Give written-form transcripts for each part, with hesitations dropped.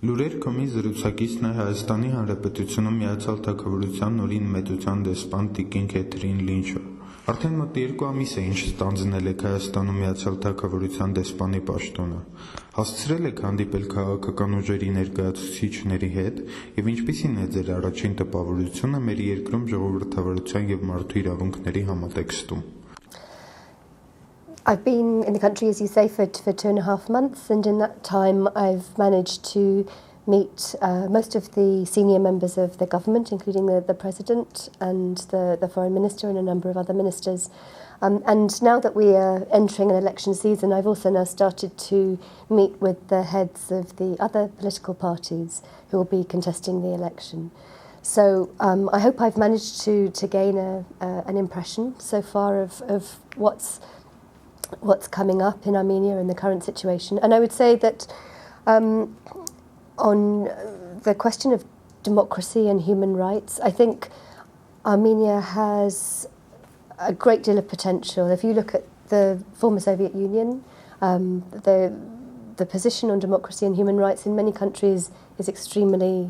Լուրեր կոմի զրուցակիցն է Հայաստանի Հանրապետությունում Միացյալ Թագավորության Նորին Մեծության դեսպան տիկին Քեթրին Լիչը։ Արդեն մոտ 2 ամիս է ինչ ստանձնել եք Հայաստանում Միացյալ Թագավորության դեսպանի պաշտոնը։ Հասցրել եք հանդիպել քաղաքական ուժերի ներկայացուցիչների հետ եւ ինչպիսին է ձեր առաջին տպավորությունը մեր երկրում ժողովրդավարության եւ մարդու իրավունքների համատեքստում։ I've been in the country, as you say, for 2.5 months, and in that time I've managed to meet most of the senior members of the government, including the President and the Foreign Minister and a number of other ministers. And now that we are entering an election season, I've also now started to meet with the heads of the other political parties who will be contesting the election. So I hope I've managed to gain an impression so far of what's coming up in Armenia in the current situation. And I would say that on the question of democracy and human rights, I think Armenia has a great deal of potential. If you look at the former Soviet Union, the position on democracy and human rights in many countries is extremely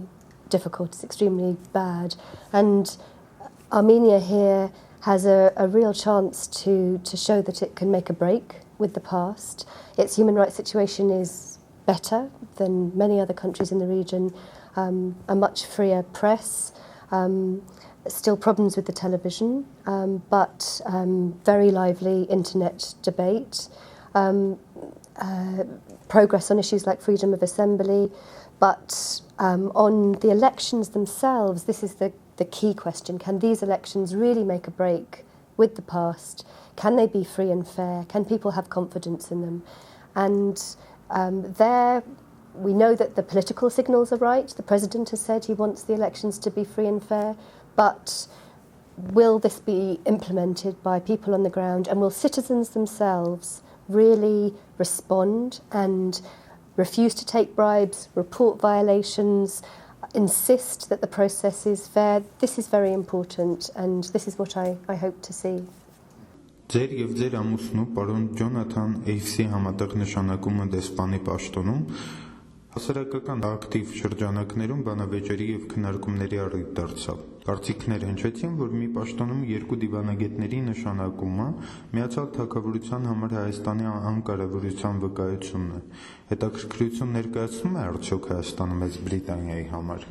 difficult, it's extremely bad. And Armenia here has a real chance to show that it can make a break with the past. Its human rights situation is better than many other countries in the region, a much freer press, still problems with the television, but very lively internet debate, progress on issues like freedom of assembly, but on the elections themselves, this is the key question. Can these elections really make a break with the past? Can they be free and fair? Can people have confidence in them? And there we know that the political signals are right. The President has said he wants the elections to be free and fair, but will this be implemented by people on the ground, and will citizens themselves really respond and refuse to take bribes, report violations, insist that the process is fair? This is very important, and this is what I hope to see. Ձեր եւ ձեր ամուսնու պարոն Ջոնաթան Էյսի համատեղ նշանակումը դեսպանի պաշտոնում հասարակական ակտիվ շրջանակներում բանավեճերի եւ քննարկումների առիթ դարձավ։ Կարծիքներ հնչեցին, որ մի պաշտոնում 2 դիվանագետների նշանակումը Միացյալ Թագավորության համար Հայաստանի անկարևորության վկայությունն է։ Հետաքրքրություն ներկայացնում է արդյոք Հայաստանը Մեծ Բրիտանիայի համար։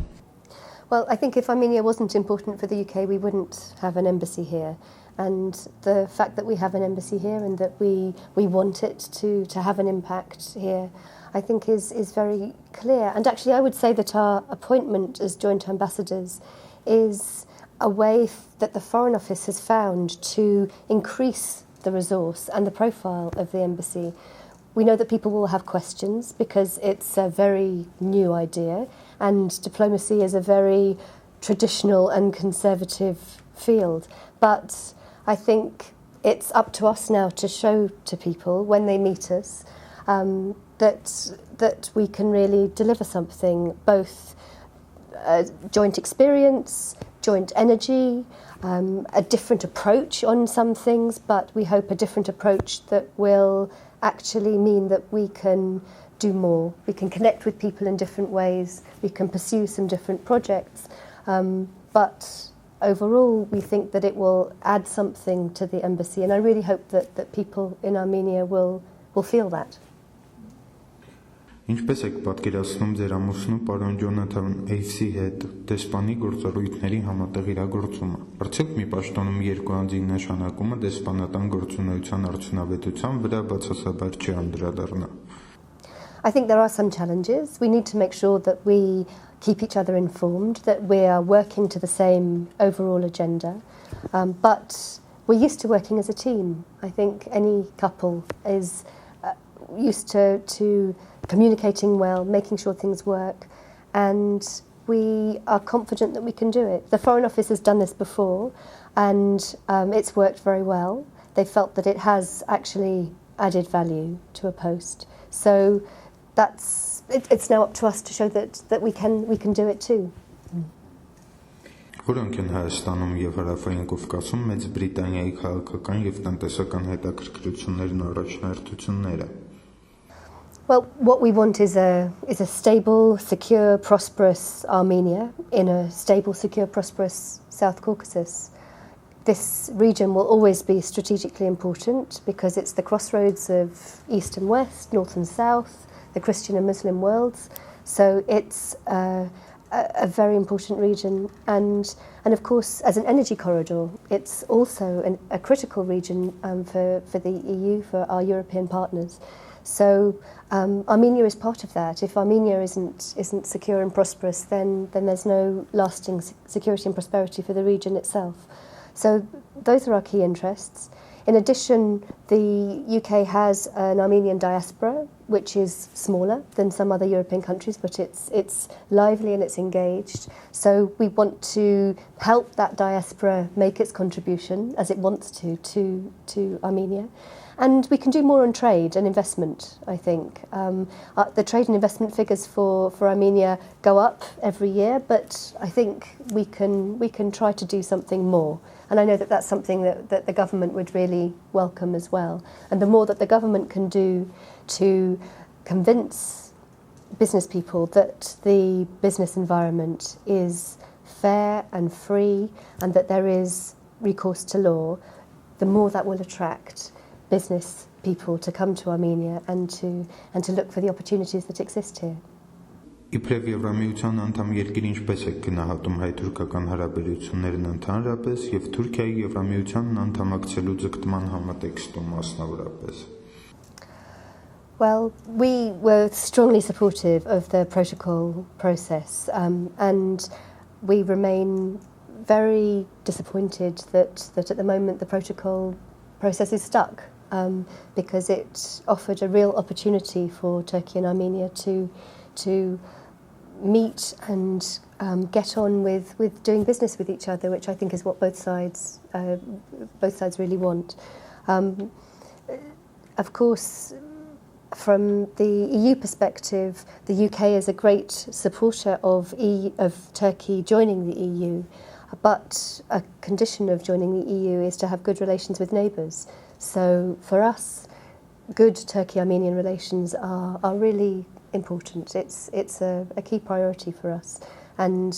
Well, I think if Armenia wasn't important for the UK, we wouldn't have an embassy here. And the fact that we have an embassy here and that we want it to have an impact here, I think is very clear. And actually I would say that our appointment as joint ambassadors is a way that the Foreign Office has found to increase the resource and the profile of the embassy. We know that people will have questions because it's a very new idea, and diplomacy is a very traditional and conservative field. But I think it's up to us now to show to people when they meet us that we can really deliver something, both joint experience, joint energy, a different approach on some things, but we hope a different approach that will actually mean that we can do more. We can connect with people in different ways, we can pursue some different projects, but overall we think that it will add something to the embassy, and I really hope that people in Armenia will feel that. Ինչպես եք պատկերացնում ձեր ամուսնու պարոն Ջոնաթան Էյսի հետ դեսպանի գործառույթների համատեղ իրագործումը։ Արդյոք մի պաշտոնում 2 անձի նշանակումը դեսպանատան գործունեության արդյունավետության վրա բացասաբար չի անդրադառնա։ I think there are some challenges. We need to make sure that we keep each other informed, that we are working to the same overall agenda. But we're used to working as a team. I think any couple is used to communicating well, making sure things work, and we are confident that we can do it. The Foreign Office has done this before, and it's worked very well. They felt that it has actually added value to a post. So it's now up to us to show that we can do it too. Որոնք են Հայաստանում եւ Հարավային Կովկասում Մեծ Բրիտանիայի քաղաքական եւ տնտեսական հետաքրքրություններն ու առաջնահերթությունները։ Well, what we want is a stable, secure, prosperous Armenia in a stable, secure, prosperous South Caucasus. This region will always be strategically important because it's the crossroads of East and West, North and South, the Christian and Muslim worlds. So it's a very important region. And of course, as an energy corridor, it's also a critical region for the EU, for our European partners. So Armenia is part of that. If Armenia isn't secure and prosperous, then there's no lasting security and prosperity for the region itself. So those are our key interests. In addition, the UK has an Armenian diaspora, which is smaller than some other European countries, but it's lively and it's engaged. So we want to help that diaspora make its contribution, as it wants to Armenia. And we can do more on trade and investment, I think. The trade and investment figures for Armenia go up every year, but I think we can try to do something more. And I know that that's something that the government would really welcome as well. And the more that the government can do to convince business people that the business environment is fair and free and that there is recourse to law, the more that will attract business people to come to Armenia and to look for the opportunities that exist here. Իբրև Եվրամիության անդամ երկիր ինչպես է գնահատում հայ-թուրքական հարաբերություններն ընդհանրապես եւ Թուրքիայի Եվրամիությանն անդամակցելու ձգտման համատեքստում մասնավորապես? Well, we were strongly supportive of the protocol process, and we remain very disappointed that at the moment the protocol process is stuck, because it offered a real opportunity for Turkey and Armenia to meet and get on with doing business with each other, which I think is what both sides really want. Of course, from the EU perspective, the UK is a great supporter of Turkey joining the EU, but a condition of joining the EU is to have good relations with neighbours. So for us, good Turkey-Armenian relations are really important. It's a key priority for us, and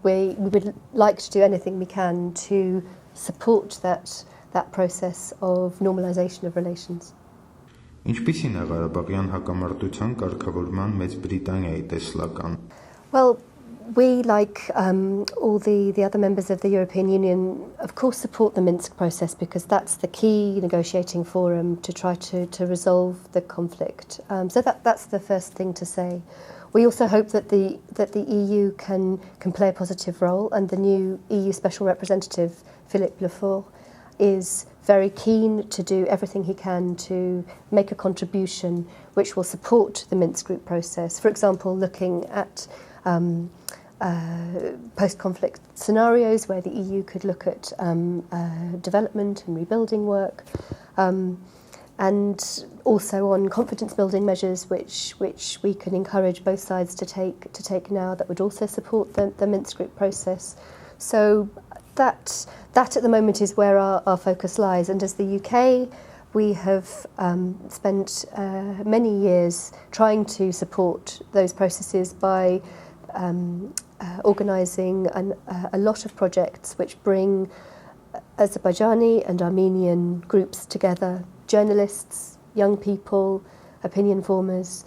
we would like to do anything we can to support that process of normalisation of relations. Ինչպիսին է ղարաբաղյան հակամարտության կարգավորման Մեծ Բրիտանիայի տեսլական? Well, we, like all the other members of the European Union, of course support the Minsk process because that's the key negotiating forum to try to resolve the conflict. So that's the first thing to say. We also hope that the EU can play a positive role, and the new EU Special Representative, Philippe Lefort, is very keen to do everything he can to make a contribution which will support the Minsk group process. For example, looking at post-conflict scenarios where the EU could look at development and rebuilding work, and also on confidence-building measures which we can encourage both sides to take now that would also support the Minsk group process. So that at the moment is where our focus lies, and as the UK, we have spent many years trying to support those processes by organising a lot of projects which bring Azerbaijani and Armenian groups together, journalists, young people, opinion formers,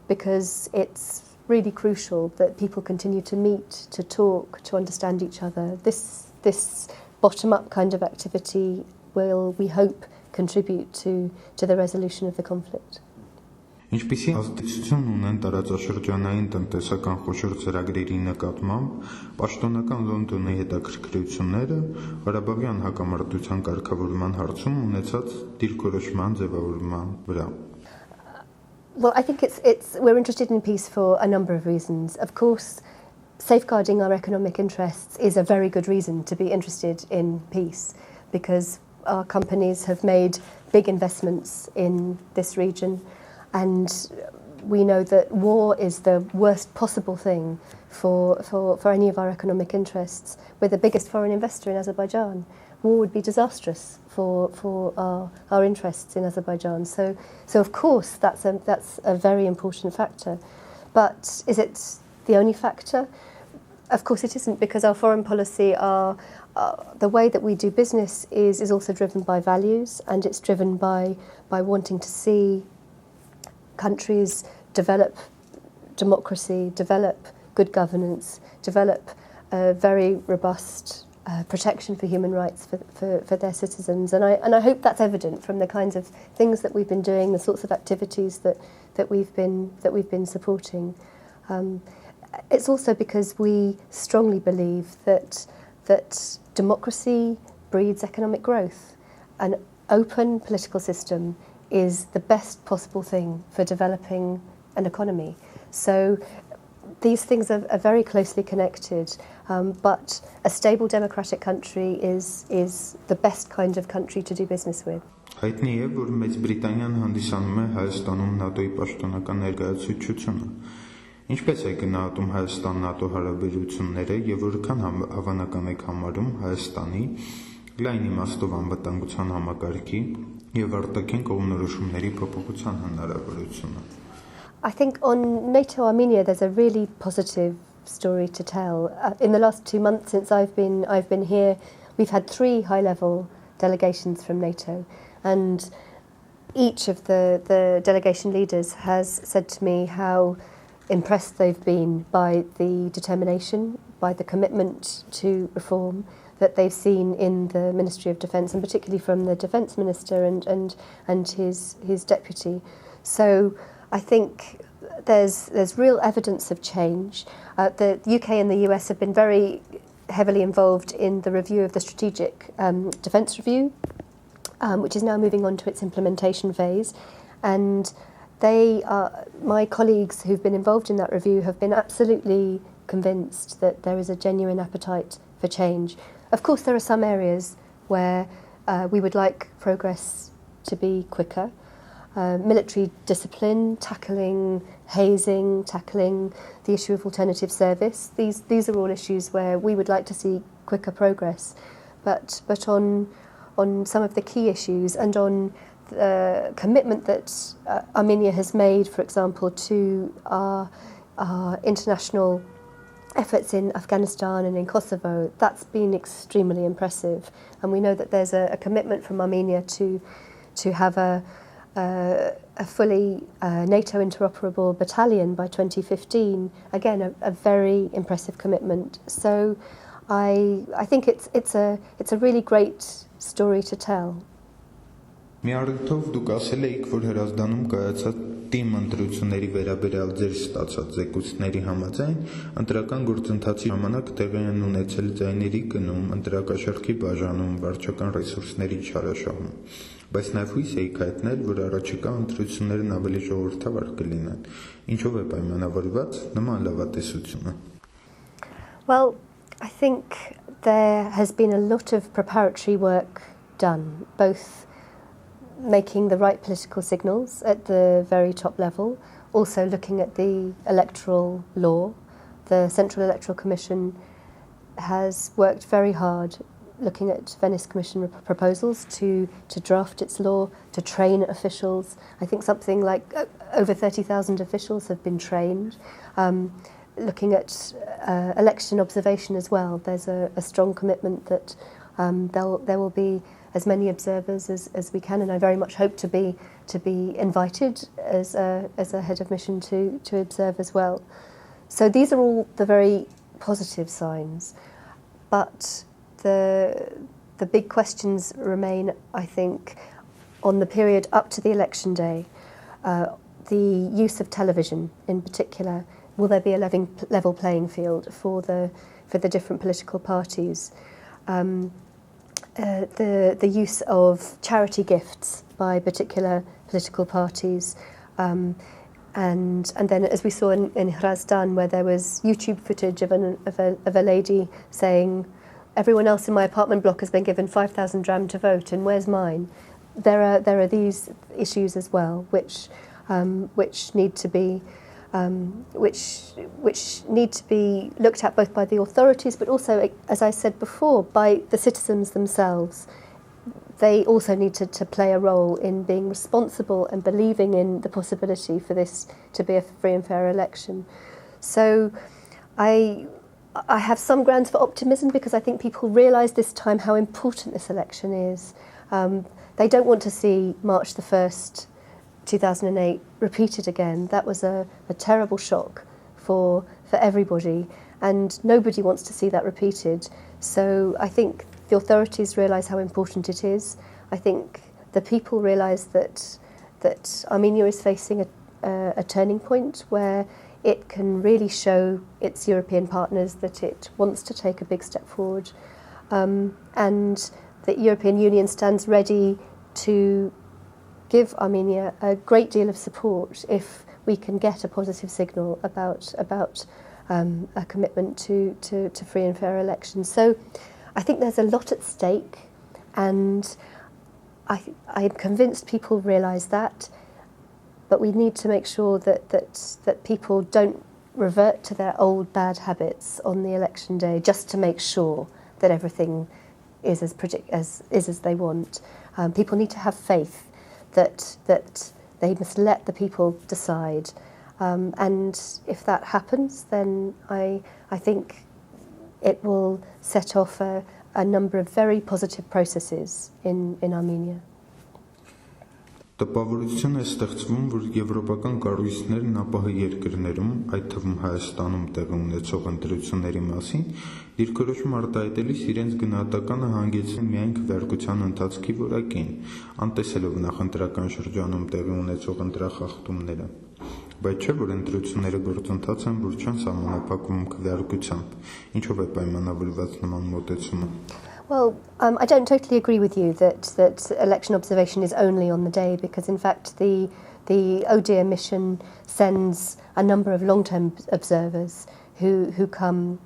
because it's really crucial that people continue to meet, to talk, to understand each other. This bottom-up kind of activity will, we hope, contribute to the resolution of the conflict. Ինչպիսի ազդեցություն ունեն տարածաշրջանային տնտեսական խոշոր ծրագրերի նկատմամբ պաշտոնական Լոնդոնի հետաքրքրությունները ղարաբաղյան հակամարտության կարգավորման հարցում ունեցած դիրքորոշման ձևավորման վրա? Well, I think we're interested in peace for a number of reasons. Of course, safeguarding our economic interests is a very good reason to be interested in peace, because our companies have made big investments in this region, and we know that war is the worst possible thing for any of our economic interests. We're the biggest foreign investor in Azerbaijan. war would be disastrous for our interests in Azerbaijan. So of course that's a very important factor. But is it the only factor? Of course it isn't, because our foreign policy, the way that we do business is also driven by values, and it's driven by wanting to see countries develop democracy, develop good governance, develop a very robust protection for human rights for their citizens. And I hope that's evident from the kinds of things that we've been doing, the sorts of activities that we've been supporting. It's also because we strongly believe that democracy breeds economic growth. An open political system is the best possible thing for developing an economy. So these things are very closely connected, but a stable democratic country is the best kind of country to do business with. Հայտնի է, որ Մեծ Բրիտանիան հանդիսանում է Հայաստանում ՆԱՏՕ-ի պաշտոնական ներկայացուցիչությունը։ Ինչպես է գնահատում Հայաստան-ՆԱՏՕ հարաբերությունները եւ որքան հավանական եք համարում Հայաստանի լայն իմաստով անվտանգության համակարգի եւ արտաքին կողմնորոշումների փոփոխության հնարավորությունը։ I think on NATO Armenia there's a really positive story to tell. In the last 2 months since I've been here, we've had 3 high-level delegations from NATO, and each of the delegation leaders has said to me how impressed they've been by the determination, by the commitment to reform that they've seen in the Ministry of Defence, and particularly from the Defence Minister and his deputy. So I think there's real evidence of change. The UK and the US have been very heavily involved in the review of the Strategic Defence Review, which is now moving on to its implementation phase. And my colleagues who've been involved in that review have been absolutely convinced that there is a genuine appetite for change. Of course, there are some areas where we would like progress to be quicker. Military discipline, tackling hazing, tackling the issue of alternative service. These are all issues where we would like to see quicker progress. But on some of the key issues and on the commitment that Armenia has made, for example, to our international efforts in Afghanistan and in Kosovo, that's been extremely impressive. And we know that there's a commitment from Armenia to have a fully NATO interoperable battalion by 2015. Again, a very impressive commitment. So I think it's a really great story to tell. Մի առիթով դուք ասել էիք, որ Հրազդանում կայացած թիմ ընտրությունների վերաբերյալ ձեր ստացած զեկույցների համաձայն ընտրական գործընթացի ժամանակ տեղի են ունեցել ձայների գնում, ընտրակաշառքի բաժանում, վարչական ռեսուրսների չարաշահում, բայց նաև հույս էիք հայտնել, որ առաջիկա ընտրություններն ավելի ժողովրդավար կլինեն։ Ինչով է պայմանավորված նման լավատեսությունը։ Well, I think there has been a lot of preparatory work done, both making the right political signals at the very top level, also looking at the electoral law. The Central Electoral Commission has worked very hard looking at Venice Commission proposals to draft its law, to train officials. I think something like over 30,000 officials have been trained. Looking at election observation as well, there's a strong commitment that there will be as many observers as we can, and I very much hope to be invited as a head of mission to observe as well. So these are all the very positive signs, but the big questions remain, I think, on the period up to the election day. The use of television in particular. Will there be a level playing field for the different political parties? The use of charity gifts by particular political parties, and then as we saw in Hrazdan, where there was YouTube footage of a lady saying, "Everyone else in my apartment block has been given 5,000 dram to vote, and where's mine?" There are these issues as well, which need to be which need to be looked at both by the authorities, but also, as I said before, by the citizens themselves. They also need to play a role in being responsible and believing in the possibility for this to be a free and fair election. So I have some grounds for optimism because I think people realise this time how important this election is. They don't want to see March the 1st, 2008 repeated again. That was a terrible shock for everybody, and nobody wants to see that repeated. So I think the authorities realise how important it is. I think the people realise that Armenia is facing a turning point where it can really show its European partners that it wants to take a big step forward, and the European Union stands ready to give Armenia a great deal of support if we can get a positive signal about a commitment to free and fair elections. So I think there's a lot at stake, and I'm convinced people realise that, but we need to make sure that people don't revert to their old bad habits on the election day just to make sure that everything is as they want. People need to have faith that they must let the people decide, and if that happens, then I think it will set off a number of very positive processes in Armenia. Տպավորություն է ստեղծվում, որ եվրոպական կառույցներն ԱՊՀ երկրներում, այդ թվում Հայաստանում տեղի ունեցող ընտրությունների մասին, դիրքորոշում արտահայտելիս իրենց գնահատականը հանգեցրին միայն քվեարկության ընթացքի որակին, անտեսելով նախընտրական շրջանում տեղի ունեցող ընտրախախտումները, բայց չէ, որ ընտրությունները գործընթաց են, որ չեն սահմանափակվում քվեարկությամբ, ինչով է պայմանավորված նման մոտեցումը։ Well, I don't totally agree with you that election observation is only on the day, because in fact the ODIHR mission sends a number of long-term observers who come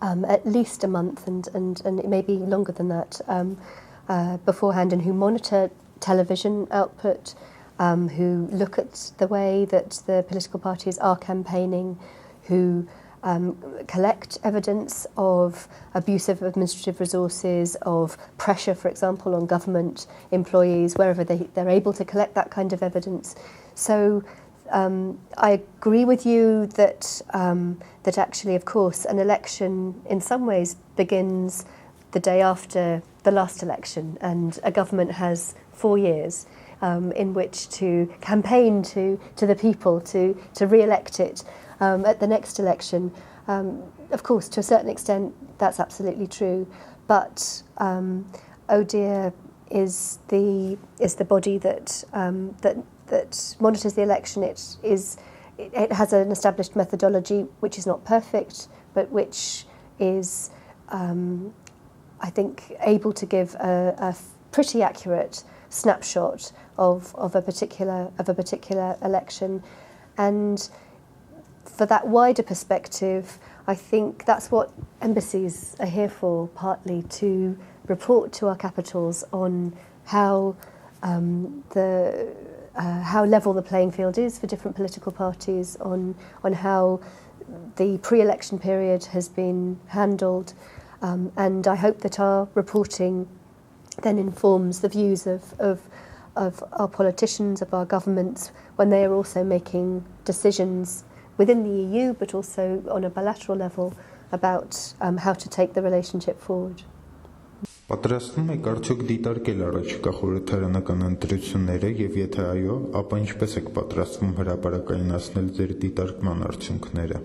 at least a month and it may be longer than that beforehand, and who monitor television output, who look at the way that the political parties are campaigning, who collect evidence of abuse of administrative resources, of pressure, for example, on government employees, wherever they're able to collect that kind of evidence. So I agree with you that actually, of course, an election in some ways begins the day after the last election, and a government has 4 years in which to campaign to the people to re-elect it at the next election. Of course, to a certain extent, that's absolutely true. But ODIHR is the body that monitors the election. It has an established methodology which is not perfect, but which is, I think, able to give a pretty accurate snapshot of a particular election. And for that wider perspective, I think that's what embassies are here for, partly to report to our capitals on how level the playing field is for different political parties, on how the pre-election period has been handled, and I hope that our reporting then informs the views of our politicians, of our governments, when they are also making decisions within the EU, but also on a bilateral level about how to take the relationship forward. Պատրաստվում եք արդյոք դիտարկել առաջիկա խորհրդարանական ընտրությունները, եւ եթե այո, ապա ինչպես եք պատրաստվում հրապարակայնացնել ձեր դիտարկման արդյունքները։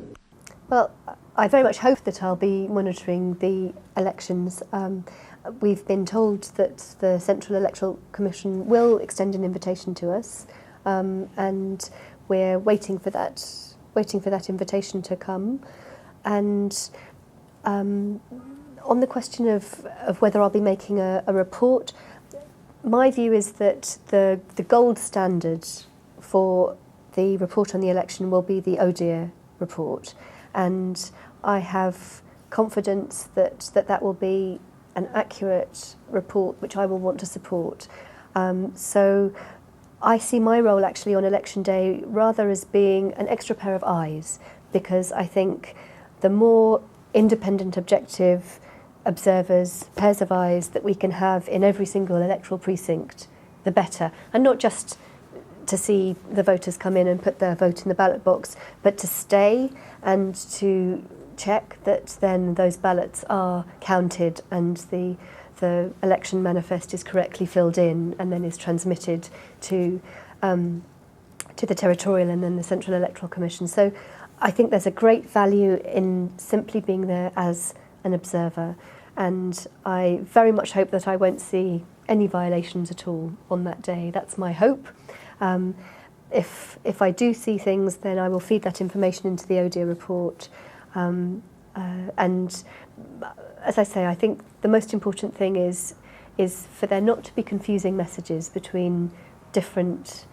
Well, I very much hope that I'll be monitoring the elections. We've been told that the Central Electoral Commission will extend an invitation to us, and we're waiting for that invitation to come. And on the question of whether I'll be making a report, my view is that the gold standard for the report on the election will be the ODIHR report, and I have confidence that will be an accurate report which I will want to support. So I see my role actually on election day rather as being an extra pair of eyes, because I think the more independent, objective observers, pairs of eyes that we can have in every single electoral precinct, the better. And not just to see the voters come in and put their vote in the ballot box, but to stay and to check that then those ballots are counted and the election manifest is correctly filled in and then is transmitted to the territorial and then the Central Electoral Commission. So I think there's a great value in simply being there as an observer, and I very much hope that I won't see any violations at all on that day. That's my hope. If I do see things, then I will feed that information into the ODIHR report. And as I say, I think the most important thing is for there not to be confusing messages between different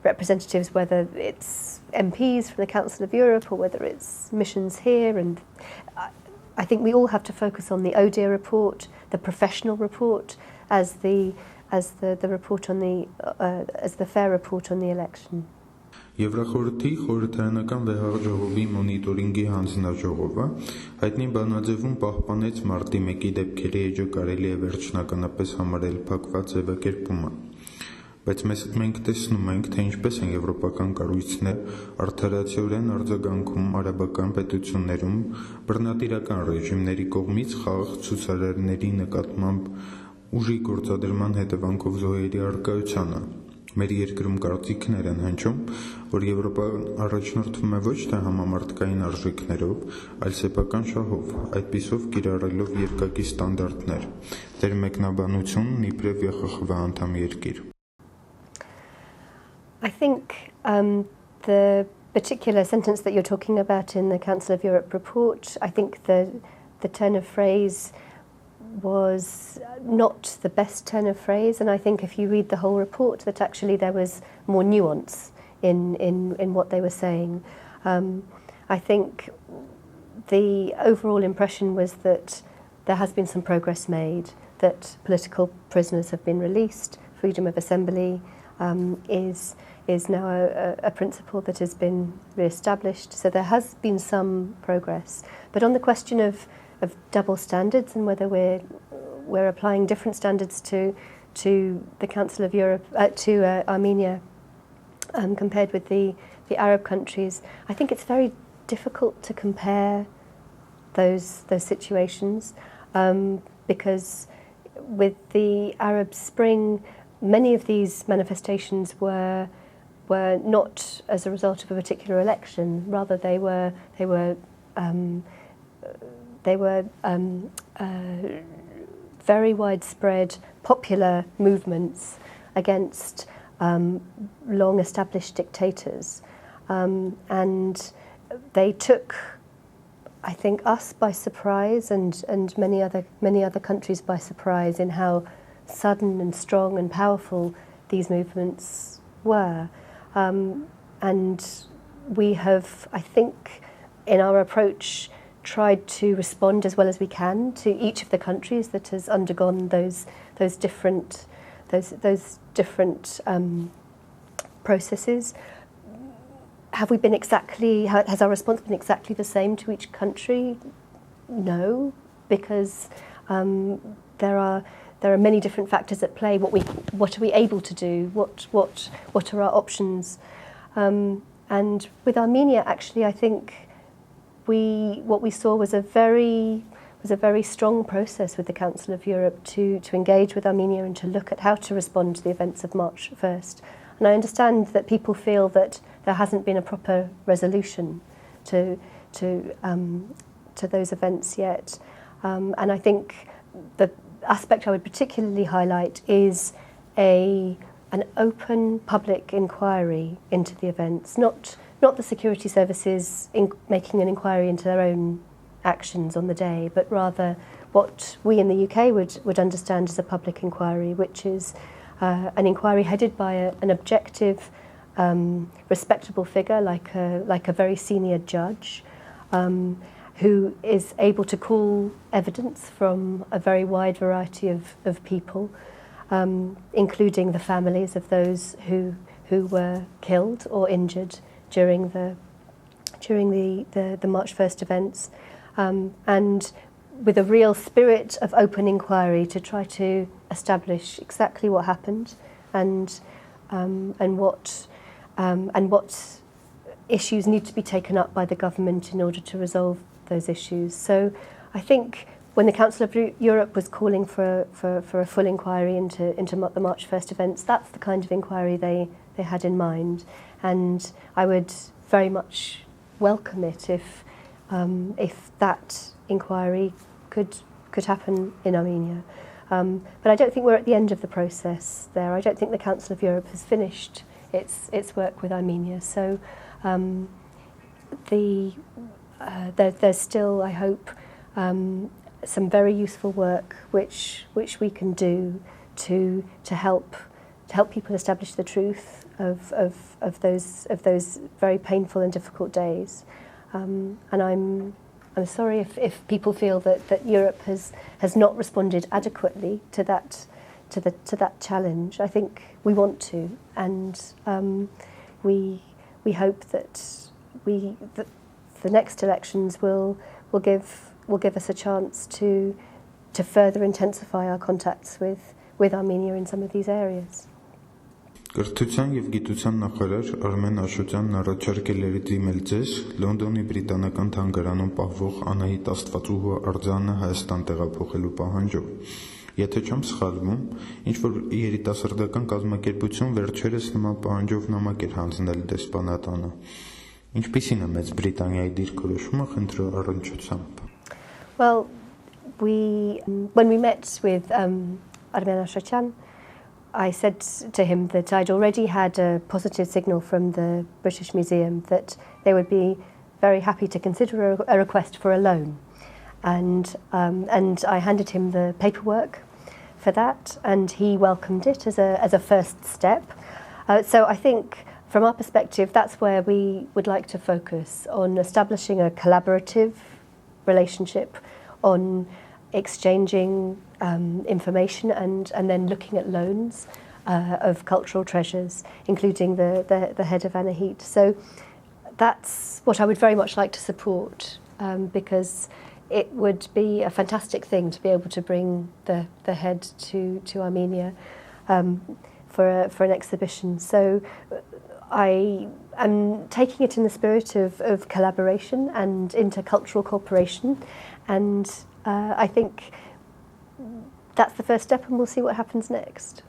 representatives, whether it's MPs from the Council of Europe or whether it's missions here. And I think we all have to focus on the ODIHR report, the professional report, as the report on as the fair report on the election. Եվրախորհրդի խորհրդարանական վեհաղ ժողովի մոնիտորինգի հանձնաժողովը հայտնի բանաձևում պահպանեց մարտի 1-ի դեպքերի էջը կարելի է վերջնականապես համարել փակված ձևակերպումը, բայց մենք տեսնում ենք, թե ինչպես են եվրոպական կառույցներ արդարացիորեն արձագանքում արաբական պետություններում բռնատիրական ռեժիմների կողմից խաղաղ ցուցարարների նկատմամբ ուժի գործադրման հետևանքով զոհերի առկայությանը։ Մեր երկրում կարծիքներ են հնչում, որ Եվրոպան առաջնորդվում է ոչ թե համամարտկային արժեքներով, այլ սեփական շահով, այդպիսով կիրառելով երկակի ստանդարտներ։ Ձեր մեկնաբանությունն իբրև ԵԽԽՎ անդամ երկիր։ I think the particular sentence that you're talking about in the Council of Europe report, I think the turn of phrase was not the best turn of phrase, and I think if you read the whole report that actually there was more nuance in what they were saying. I think the overall impression was that there has been some progress made, that political prisoners have been released, freedom of assembly is now a principle that has been re-established, so there has been some progress. But on the question of double standards and whether we're applying different standards to the Council of Europe, to Armenia, compared with the Arab countries, I think it's very difficult to compare those situations, because with the Arab Spring, many of these manifestations were not as a result of a particular election. Rather, they were very widespread popular movements against long-established dictators, and they took, I think, us by surprise and many other countries by surprise in how sudden and strong and powerful these movements were. And we have, I think, in our approach, tried to respond as well as we can to each of the countries that has undergone those different processes. Have we been has our response been exactly the same to each country? No, because there are many different factors at play. What are we able to do? What are our options? And with Armenia, actually, I think what we saw was a very strong process with the Council of Europe to engage with Armenia and to look at how to respond to the events of March 1st. And I understand that people feel that there hasn't been a proper resolution to those events yet. And I think the aspect I would particularly highlight is an open public inquiry into the events, not the security services making an inquiry into their own actions on the day, but rather what we in the UK would understand as a public inquiry, which is an inquiry headed by an objective, respectable figure like a very senior judge, who is able to call evidence from a very wide variety of people, including the families of those who were killed or injured during the March 1st events, and with a real spirit of open inquiry to try to establish exactly what happened and what issues need to be taken up by the government in order to resolve those issues. So I think when the Council of Europe was calling for a full inquiry into the March 1st events, that's the kind of inquiry they had in mind, and I would very much welcome it if that inquiry could happen in Armenia. But I don't think we're at the end of the process there. I don't think the Council of Europe has finished its work with Armenia. So there's still, I hope, some very useful work which we can do to help people establish the truth of those very painful and difficult days. And I'm sorry if people feel that Europe has not responded adequately to that challenge. I think we want to, and we hope that the next elections will give us a chance to further intensify our contacts with Armenia in some of these areas. Կրթության եւ գիտության նախարար Արմեն Աշոտյանն առաջարկել էր դիմել ձեզ Լոնդոնի բրիտանական թանգարանում պահվող Անահիտ աստվածուհու արձանը Հայաստան տեղափոխելու պահանջով։ Եթե չեմ սխալվում, ինչ որ երիտասարդական կազմակերպություն վերջերս նման պահանջով նամակ էր հանձնել դեսպանատանը։ Ինչպիսին է Մեծ Բրիտանիայի դիրքորոշումը խնդրի առնչությամբ։ Well, when we met with Armեն Աշոտյան, I said to him that I'd already had a positive signal from the British Museum that they would be very happy to consider a request for a loan, and I handed him the paperwork for that, and he welcomed it as a first step. So I think, from our perspective, that's where we would like to focus on establishing a collaborative relationship, on exchanging information and then looking at loans of cultural treasures, including the head of Anahit. So that's what I would very much like to support, because it would be a fantastic thing to be able to bring the head to Armenia for an exhibition. So I am taking it in the spirit of collaboration and intercultural cooperation, and I think that's the first step, and we'll see what happens next.